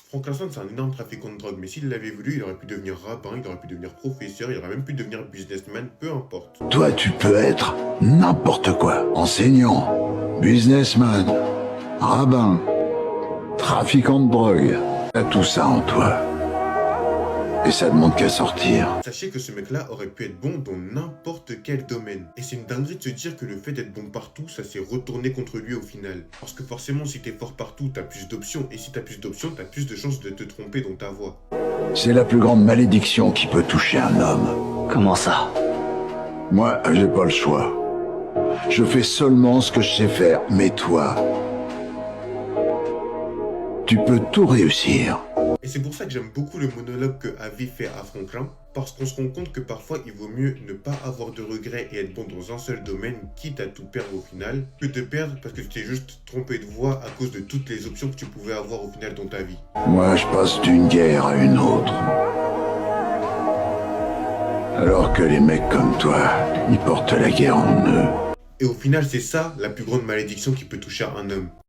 Frank Larson, c'est un énorme trafiquant de drogue, mais s'il l'avait voulu, il aurait pu devenir rabbin, il aurait pu devenir professeur, il aurait même pu devenir businessman, peu importe. Toi, tu peux être n'importe quoi. Enseignant, businessman, rabbin, trafiquant de drogue. T'as tout ça en toi. Et ça demande qu'à sortir. Sachez que ce mec-là aurait pu être bon dans n'importe quel domaine. Et c'est une dinguerie de se dire que le fait d'être bon partout, ça s'est retourné contre lui au final. Parce que forcément, si t'es fort partout, t'as plus d'options. Et si t'as plus d'options, t'as plus de chances de te tromper dans ta voie. C'est la plus grande malédiction qui peut toucher un homme. Comment ça? Moi, j'ai pas le choix. Je fais seulement ce que je sais faire. Mais toi, tu peux tout réussir. Et c'est pour ça que j'aime beaucoup le monologue que Avi fait à Franklin, parce qu'on se rend compte que parfois il vaut mieux ne pas avoir de regrets et être bon dans un seul domaine, quitte à tout perdre au final, que de perdre parce que tu t'es juste trompé de voie à cause de toutes les options que tu pouvais avoir au final dans ta vie. Moi, je passe d'une guerre à une autre. Alors que les mecs comme toi, ils portent la guerre en eux. Et au final, c'est ça la plus grande malédiction qui peut toucher un homme.